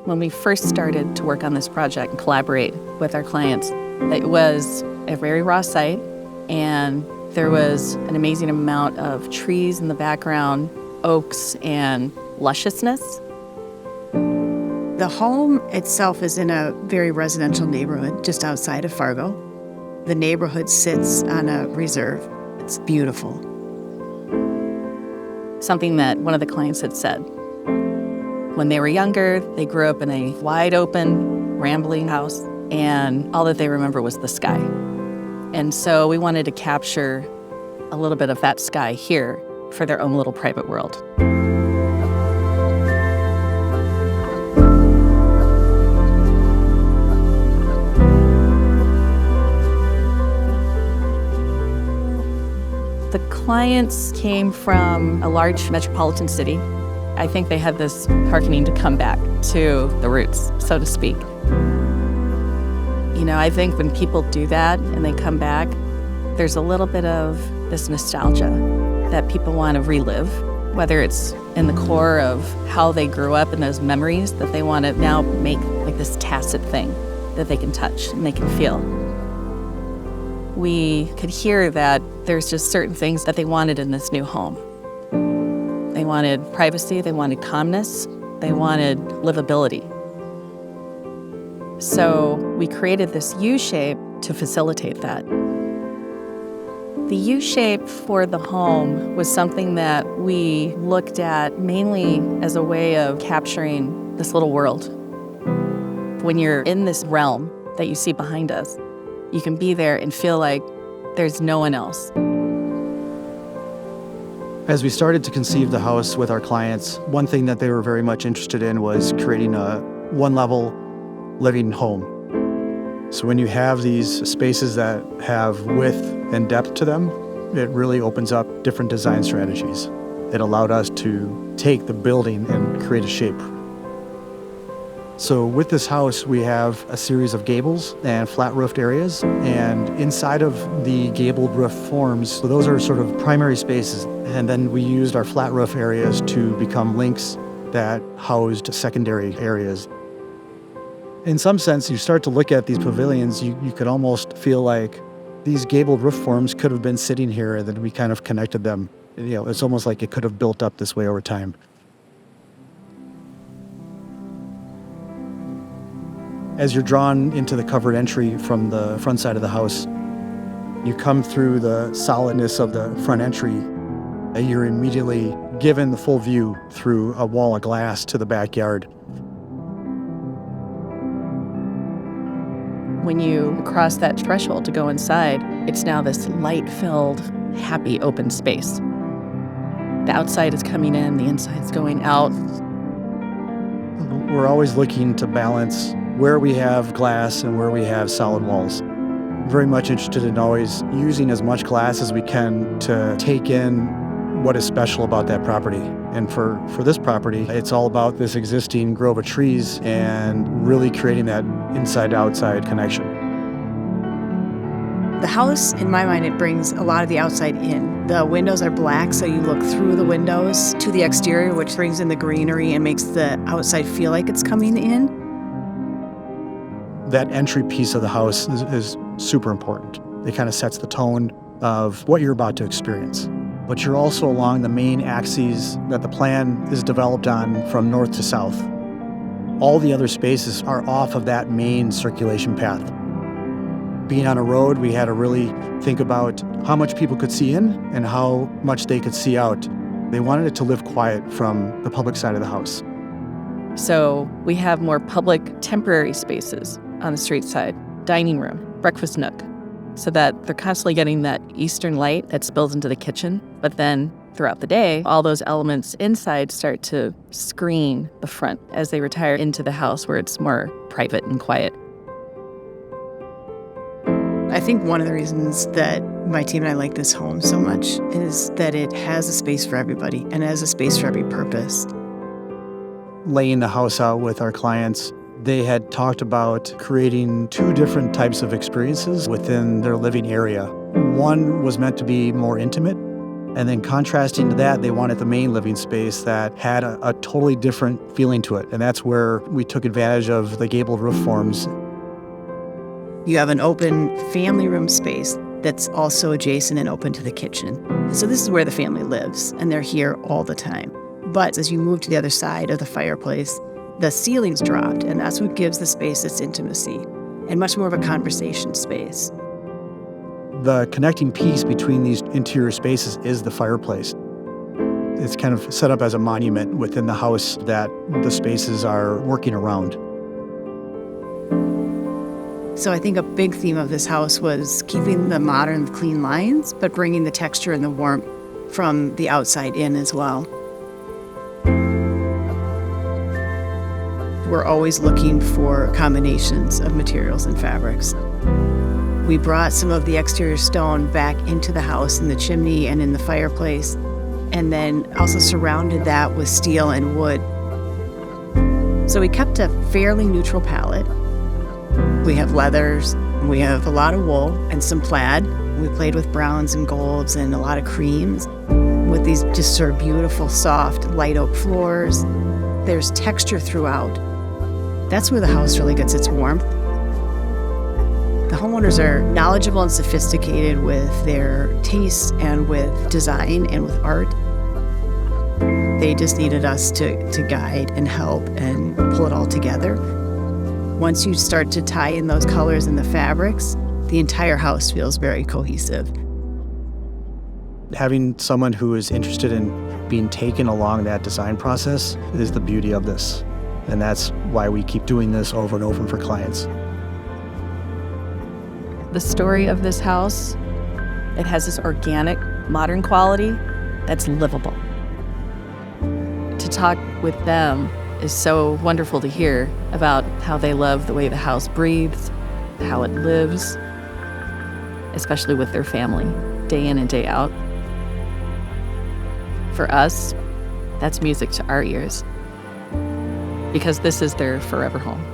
When we first started to work on this project and collaborate with our clients, it was a very raw site, and there was an amazing amount of trees in the background, oaks, and lusciousness. The home itself is in a very residential neighborhood just outside of Fargo. The neighborhood sits on a reserve. It's beautiful. Something that one of the clients had said. When they were younger, they grew up in a wide open, rambling house, and all that they remember was the sky. And so we wanted to capture a little bit of that sky here for their own little private world. The clients came from a large metropolitan city. I think they had this hearkening to come back to the roots, so to speak. You know, I think when people do that and they come back, there's a little bit of this nostalgia that people want to relive, whether it's in the core of how they grew up and those memories that they want to now make like this tacit thing that they can touch and they can feel. We could hear that there's just certain things that they wanted in this new home. They wanted privacy, they wanted calmness, they wanted livability. So we created this U-shape to facilitate that. The U-shape for the home was something that we looked at mainly as a way of capturing this little world. When you're in this realm that you see behind us, you can be there and feel like there's no one else. As we started to conceive the house with our clients, one thing that they were very much interested in was creating a one-level living home. So when you have these spaces that have width and depth to them, it really opens up different design strategies. It allowed us to take the building and create a shape. So with this house, we have a series of gables and flat-roofed areas, and inside of the gabled roof forms, so those are sort of primary spaces, and then we used our flat roof areas to become links that housed secondary areas. In some sense, you start to look at these pavilions, you could almost feel like these gabled roof forms could have been sitting here, and then we kind of connected them. You know, it's almost like it could have built up this way over time. As you're drawn into the covered entry from the front side of the house, you come through the solidness of the front entry, and you're immediately given the full view through a wall of glass to the backyard. When you cross that threshold to go inside, it's now this light-filled, happy open space. The outside is coming in, the inside's going out. We're always looking to balance where we have glass and where we have solid walls. Very much interested in always using as much glass as we can to take in what is special about that property. And for this property, it's all about this existing grove of trees and really creating that inside-outside connection. The house, in my mind, it brings a lot of the outside in. The windows are black, so you look through the windows to the exterior, which brings in the greenery and makes the outside feel like it's coming in. That entry piece of the house is super important. It kind of sets the tone of what you're about to experience. But you're also along the main axes that the plan is developed on from north to south. All the other spaces are off of that main circulation path. Being on a road, we had to really think about how much people could see in and how much they could see out. They wanted it to live quiet from the public side of the house. So we have more public temporary spaces on the street side, dining room, breakfast nook, so that they're constantly getting that eastern light that spills into the kitchen. But then throughout the day, all those elements inside start to screen the front as they retire into the house where it's more private and quiet. I think one of the reasons that my team and I like this home so much is that it has a space for everybody and has a space for every purpose. Laying the house out with our clients, they had talked about creating two different types of experiences within their living area. One was meant to be more intimate, And then contrasting to that, they wanted the main living space that had a totally different feeling to it. And that's where we took advantage of the gabled roof forms. You have an open family room space that's also adjacent and open to the kitchen. So this is where the family lives, and they're here all the time. But as you move to the other side of the fireplace, the ceiling's dropped, and that's what gives the space its intimacy and much more of a conversation space. The connecting piece between these interior spaces is the fireplace. It's kind of set up as a monument within the house that the spaces are working around. So I think a big theme of this house was keeping the modern, clean lines, but bringing the texture and the warmth from the outside in as well. We're always looking for combinations of materials and fabrics. We brought some of the exterior stone back into the house in the chimney and in the fireplace, and then also surrounded that with steel and wood. So we kept a fairly neutral palette. We have leathers, we have a lot of wool and some plaid. We played with browns and golds and a lot of creams with these just sort of beautiful, soft, light oak floors. There's texture throughout. That's where the house really gets its warmth. The homeowners are knowledgeable and sophisticated with their tastes and with design and with art. They just needed us to guide and help and pull it all together. Once you start to tie in those colors and the fabrics, the entire house feels very cohesive. Having someone who is interested in being taken along that design process is the beauty of this. And that's why we keep doing this over and over for clients. The story of this house, it has this organic, modern quality that's livable. To talk with them is so wonderful to hear about how they love the way the house breathes, how it lives, especially with their family, day in and day out. For us, that's music to our ears, because this is their forever home.